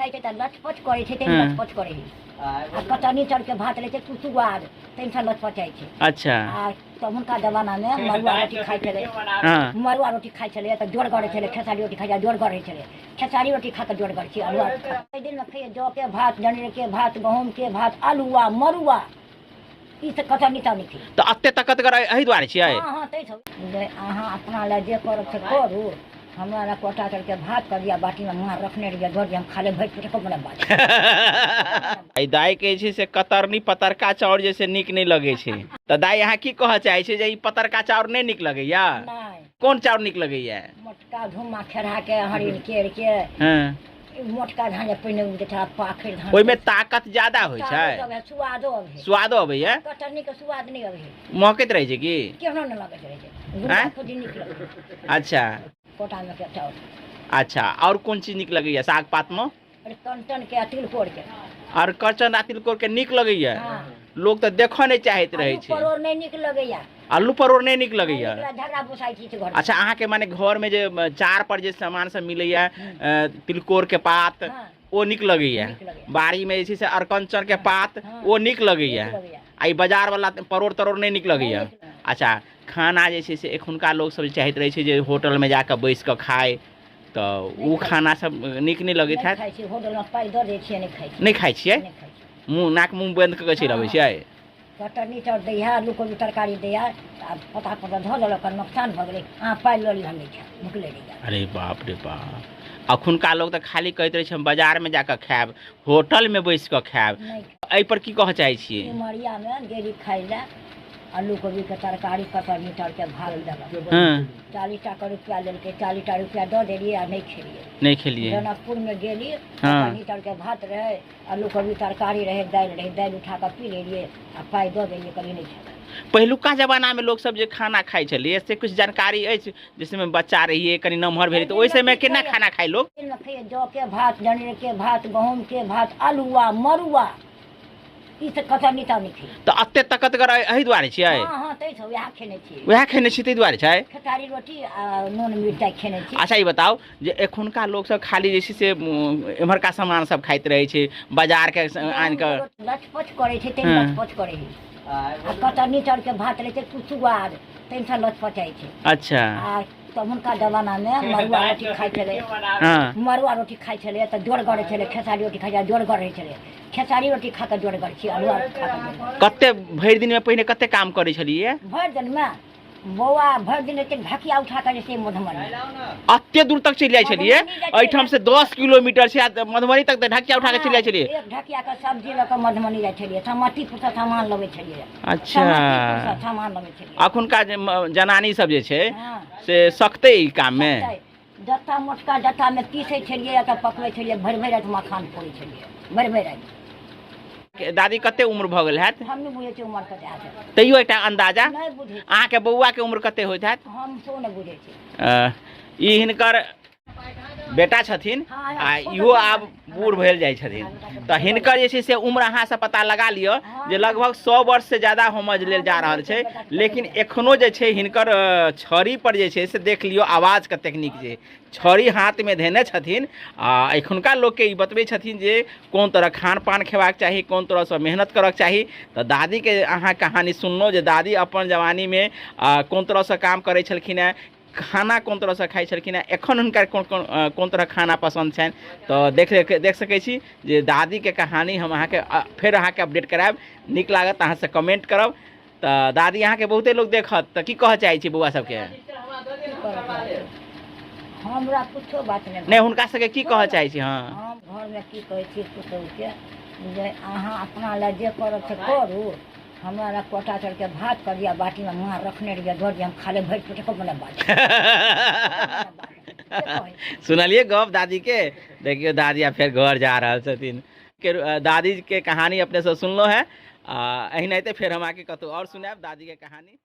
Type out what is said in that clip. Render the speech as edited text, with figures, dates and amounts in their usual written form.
खाइ छै त लचपच करै छै, तेन लचपच करे है। आ कटनी चढ़ के भात ले छै कुसुआर, तेन से लचपचाइ छै। अच्छा आ त हुनका जमाना में मरुआ रोटी खाइ छले। हाँ मरुआ रोटी खाइ छले त जोर गड़े छले, खेसारी रोटी खाइ जोर गड़े छले। खेसारी रोटी खा के जोर गड़े छी। अलुआ एहि दिन में खाइए जौ के भात, जनेर के भात, गहूम के भात, अलुआ मरुआ ई से कटनी तनी थी। तो अत्ते ताकत कर एही द्वारे छियै। हाँ हाँ तै सब जे अहाँ अपना ले जे करब से करू। हमरा ला कोटा चढ़ के भात कर दिया, बाटी में मुँह रखने रहिए, धो दिया, हम खा ले भैर पेट को बना बात। आई दाई के जे से कतरनी पतरका चाउर जैसे निक नहीं लगे छे, त दाई यहाँ की कह चाहे छे जे ई पतरका चाउर नहीं निक लगैया? नहीं कोन चाउर निक लगैया? मोटका धुमा खेरा के हरिन केर के हाँ मोटका धान जे पहिने उठा पाखर धान ओइ में ताकत ज्यादा होय छै, स्वादो अबे, स्वादो अबैया। कटनी के स्वाद नहीं अबे, महकैत रहे छै की? केहनो न लगे छै। हैं? गुड़ा खुदी निक लगे अच्छा कोटा में के चाउर। अच्छा और कौन चीज निक लगैया? साग पात में अरे कंटन के तिल कोड़ के और करचन आतिल कोर के निक लगैया। हाँ लोग तो देखो नहीं चाहत रहे आलू छै। परोर नहीं निक लगैया, आलू परोर नहीं निक लगैया। एकरा झगड़ा बुसाई छी घर। अच्छा अहाँ के माने घर में जे चार पर जे सामान सब मिलैया, तिलकोर के पात हाँ वो निक लगैया, निक लगैया। बाड़ी में जे छै से अरकंचन के पात हाँ। वो निक लगैया। निक लगैया। आई बाजार वाला परोर तरोर नहीं निक लगैया। नहीं निक लगैया। अच्छा खाना जे छै से एखुनका लोग सब चाहत रहे छै जे होटल में जाके बैस के खाए, तो उ खाना सब निक नहीं लगैत नहीं हैत? खाइ छी, होटल में पाइ दऽ दै छियै, नहीं खाइ छी। नहीं खाइ छियै? नहीं खाइ छी। मुंह नाक मुंह बंद करके चलि अबै छियै? कटनी चाउर दैया, आलू कोबी तरकारी दैया, आ पता पता धऽ देलक, नुकसान भऽ गेलै। अहाँ पाइ लऽ ली, हम नहीं खाएब, भुखले रहि जाएब। अरे बाप रे बाप। अखुनका लोग तो खाली कहते रहे छै हम बाजार में जाके खाएब, होटल में बैस के खाएब। नहीं एहि पर की कह चाहे छियै? सिमरिया में गेली खाइ ले, आलू कोबी के तरकारी कटनी चाउर के भाल देलक। हाँ 40 टाका रुपया लेलकै, 40 टा रुपया दऽ देलियै आ नहीं खेलियै। नहीं खेलिए? जनकपुर में गेली, हाँ। कटनी चाउर के भात रहे, आलू कोबी तरकारी रहे, दालि उठा के पी लेलियै आ पाइ दऽ देलियै, कभी नहीं खेलियै। पहिलुका जमाना में लोग सब जे खाना खाइ छलिए से कुछ जानकारी अछि? जिसमें बच्चा रहिए कनी नमहर भेल तो ओइ समय केना खाना खाइ लोग? खाइए जौ के भात, जनेर के भात, गहूम के भात, अलुआ मरुआ ई से कटनी तनी थी। तो अत्ते ताकत कर एही द्वारे छियै? हाँ हाँ तै सब वएह खेने छी। वएह खेने छी तै द्वारे छै? खेसारी रोटी आ नून मिरचाई खेने छी। अच्छा ये बताओ जे एखुनका लोग सब खाली जे छै से एम्हरका सामान सब खाइत रहे छै, बाजार के आनि के लचपच करे छै, तेन हाँ। लचपच करे है। आ कटनी चाउर के भात ले छै कुसुआर, तेन से लचपचाइ छै। अच्छा आ त हुनका जमाना में मरुआ रोटी खाइ छले। हाँ मरुआ रोटी खाइ छले त जोर गड़े छले, खेसारी रोटी खाइ जोर गड़े छले। खेसारी रोटी खा के जोर गड़े छी, अलुआ खा के जोर गड़े। कते भरि दिन में पहिने कते काम करे छलिए? भर दिन में बौआ भर दिन रहते ढकिया उठा के जैसे मधुबनी। अत्ते दूर तक चलि जाइ छलिए? एहिठाम से 10 किलोमीटर से मधुबनी तक ढकिया उठा के चलि जाइ छलिए? एक ढकिया के सब्जी लऽ के मधुबनी जाइ छलिए, समस्तीपुर से सामान लबै छलिए। अच्छा समस्तीपुर से सामान लबै छलिए। अखुनका जनानी सब जे छै हाँ। से सकते ई काम में? जत्ता मोटका जत्ता में पीसै छलिए या पकबै छलिए, भरि भरि राति मखान फोड़ै छलिए, भरि भरि राति। दादी कते उम्र भ गेल हैत? हम नहीं बुझे छी उम्र कते हैत, तैयो एकटा अंदाजा? नहीं बुझे छी। अहाँ के बौआ के उम्र कते होइत हैत? हम सो नहीं बुझे छी। ई हिनकर बेटा छथिन हाँ, आ इहो आब बूढ़ भेल जाइ छथिन, तो हिनकर जे छै से उम्र अहाँ से पता लगा लिअ जे लगभग 100 वर्ष से ज्यादा समझ लेल जा रहल छै। लेकिन एखनो जे छै हिनकर छड़ी पर जे छै से देख लियौ आवाज के तकनीक जे छड़ी हाथ में धेने छथिन। आ एखुनका लोग के ई बतबै छथिन जे कोन तरह खान पान खेबाक चाही, कोन तरह से मेहनत करक चाही। तो दादी के अहाँ कहानी सुनलहुँ जे दादी अपन जवानी में कोन तरह से काम करै छलखिन हैं, खाना कोन तरह से खाइ छलखिन हैं, एखन हुनकर कोन तरह खाना पसंद छनि। तो देख सकै छी जे दादी के कहानी हम अहाँके फेर अहाँके अपडेट करायब। नीक लागत अहाँ से कमेंट करब। तो दादी अहाँके बहुते लोग देखत तो की कह चाहै छी बौआ सबके? हमरा कुछो बात नहीं हुनका सबके की कह चाहै छी? हाँ हम घर में की कहै छी पुतहु के जे अहाँ अपना ले जे करब से करू। हमरा ला कोटा चढ़ के भात कर दिया, बाटी में मुँह रखने रहिए, धो दिया, हम खा ले भैर पेट को बना बात। सुनलिए गप दादी के? देखियो दादी फिर घर जा रहा छथिन के दादी के कहानी अपने से सुनलो है। अहिनाते फिर हम आके कतौ और सुनाब दादी के कहानी।